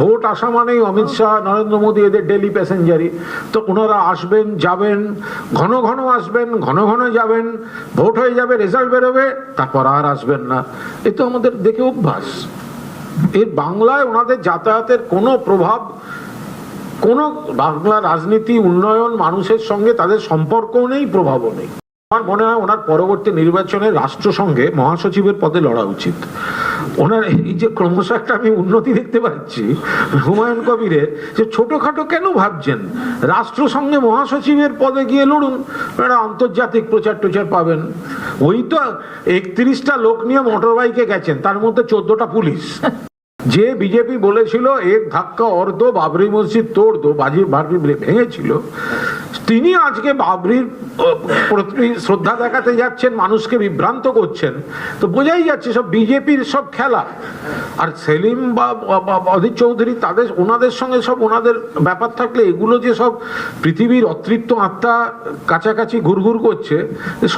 Vote আসা মানেই অমিত শাহ, নরেন্দ্র মোদী এদের ডেলি প্যাসেঞ্জারই। তো ওনারা আসবেন, যাবেন, ঘন ঘন আসবেন, ঘন ঘন যাবেন, ভোট হয়ে যাবে, রেজাল্ট বেরোবে, তারপর আর আসবেন না। এ তো আমাদের দেখে অভ্যাস। এর বাংলায় ওনাদের যাতায়াতের কোনো প্রভাব, কোনো বাংলা রাজনীতি, উন্নয়ন, মানুষের সঙ্গে তাদের সম্পর্কও নেই, প্রভাবও নেই। আমার মনে হয় ওনার পরবর্তী নির্বাচনে রাষ্ট্রসংঘে মহাসচিবের পদে লড়া উচিত। ওনার এই যে ক্রমশ একটা আমি উন্নতি দেখতে পাচ্ছি হুমায়ুন কবিরের, যে ছোটখাটো কেন ভাবছেন, রাষ্ট্রসংঘে মহাসচিবের পদে গিয়ে লড়ুন, একটা আন্তর্জাতিক প্রচার টোচার পাবেন। ওই তো 31টা লোক নিয়ে মোটর বাইকে গেছেন, তার মধ্যে 14টা পুলিশ। যে বিজেপি বলেছিল এক ধাক্কা অর দো, বাবরি মসজিদ তোড় দো, বাবরি ভেঙেছিল, তিনি আজকে বাবরির প্রতি শ্রদ্ধা দেখাতে যাচ্ছেন, মানুষকে বিভ্রান্ত করছেন। তো বোঝাই যাচ্ছে সব বিজেপির সব খেলা। আর সেলিম বা অধীর চৌধুরী, তাদের ওনাদের সঙ্গে সব ওনাদের ব্যাপার থাকলে এগুলো যে সব পৃথিবীর অতৃপ্ত আত্মা কাছাকাছি ঘুরঘুর করছে,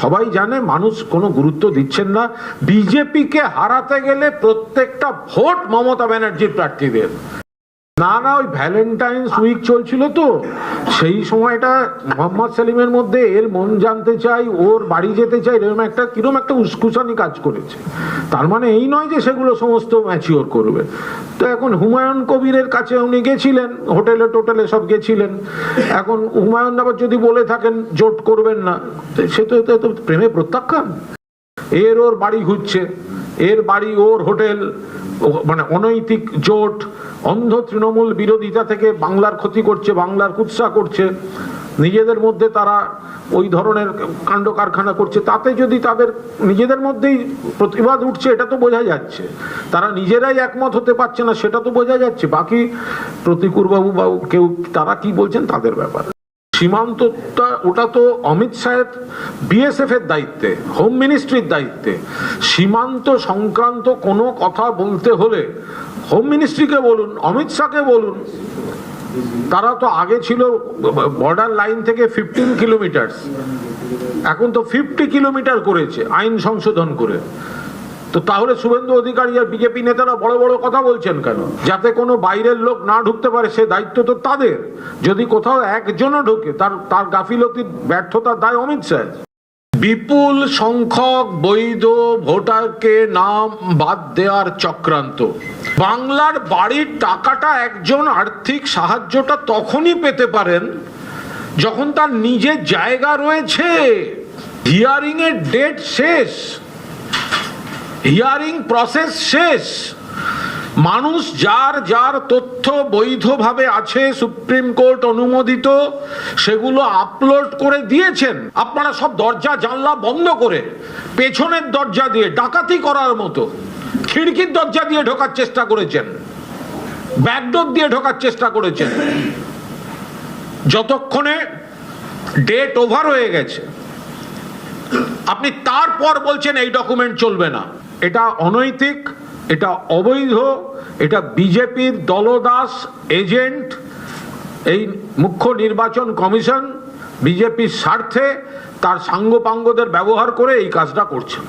সবাই জানে। মানুষ কোনো গুরুত্ব দিচ্ছেন না। বিজেপিকে হারাতে গেলে প্রত্যেকটা ভোট মমতা ব্যানার্জির প্রার্থীদের। না না, ওই ভ্যালেন্টাইন্স উইক চলছিল তো, সেই সময়টা মোহাম্মদ সেলিমের মধ্যে এর মন জানতে চাই, ওর বাড়ি যেতে চাই, কিরকম একটা উস্কুসানি কাজ করেছে। তার মানে এই নয় যে সেগুলো সমস্ত ম্যাচিওর করবে। তো এখন হুমায়ুন কবিরের কাছে উনি গেছিলেন, হোটেলে টোটেলে সব গেছিলেন। এখন হুমায়ুন আবার যদি বলে থাকেন জোট করবেন না, সে তো প্রেমে প্রত্যাখ্যান। এর ওর বাড়ি ঘুরছে, এর বাড়ি ওর হোটেল, মানে অনৈতিক জোট, অন্ধ তৃণমূল বিরোধিতা থেকে বাংলার ক্ষতি করছে, বাংলার কুৎসা করছে, নিজেদের মধ্যে তারা ওই ধরনের কাণ্ড কারখানা করছে। তাতে যদি তাদের নিজেদের মধ্যেই প্রতিবাদ উঠছে, এটা তো বোঝা যাচ্ছে। তারা নিজেরাই একমত হতে পারছে না, সেটা তো বোঝা যাচ্ছে। বাকি প্রতিকুর বাবু বা কেউ তারা কি বলছেন তাদের ব্যাপার। সীমান্তটা ওটা তো অমিত শাহের, বিএসএফ এর দায়িত্বে, হোম মিনিস্ট্রির দায়িত্বে। সীমান্ত সংক্রান্ত কোনো কথা বলতে হলে হোম মিনিস্ট্রিকে বলুন, অমিত শাহকে বলুন। তারা তো আগে ছিল বর্ডার লাইন থেকে 15 কিলোমিটার, এখন তো 50 কিলোমিটার করেছে আইন সংশোধন করে। তো তাহলে শুভেন্দু অধিকারী আর বিজেপি নেতারা বড় বড় কথা বলছেন কেন? যাতে কোনো বাইরের লোক না ঢুকতে পারে, সে দায়িত্ব তো তাদের। যদি কোথাও একজনও ঢোকে, তার গাফিলতির ব্যর্থতার দায় অমিত শাহ। বিপুল সংখ্যক বৈধ ভোটারকে নাম বাদ দেওয়ার চক্রান্ত। বাংলার বাড়ির টাকাটা একজন আর্থিক সাহায্যটা তখনই পেতে পারেন যখন তার নিজের জায়গা রয়েছে। হিয়ারিং এর ডেট শেষ, হিয়ারিং প্রসেস শেষ, মানুষ যার যার তথ্য বৈধভাবে আছে, সুপ্রিম কোর্ট অনুমোদিত, সেগুলো আপলোড করে দিয়েছেন। আপনারা সব দরজা জানলা বন্ধ করে পেছনের দরজা দিয়ে ডাকাতি করার মতো খিড়কির দরজা দিয়ে ঢোকার চেষ্টা করেছেন, ব্যাকডোর দিয়ে ঢোকার চেষ্টা করেছেন। যতক্ষণে ডেট ওভার হয়ে গেছে, আপনি তারপর বলছেন এই ডকুমেন্ট চলবে না। এটা অনৈতিক, এটা অবৈধ, এটা বিজেপির দলদাস এজেন্ট। এই মুখ্য নির্বাচন কমিশন বিজেপির স্বার্থে তার সাঙ্গপাঙ্গদের ব্যবহার করে এই কাজটা করছে।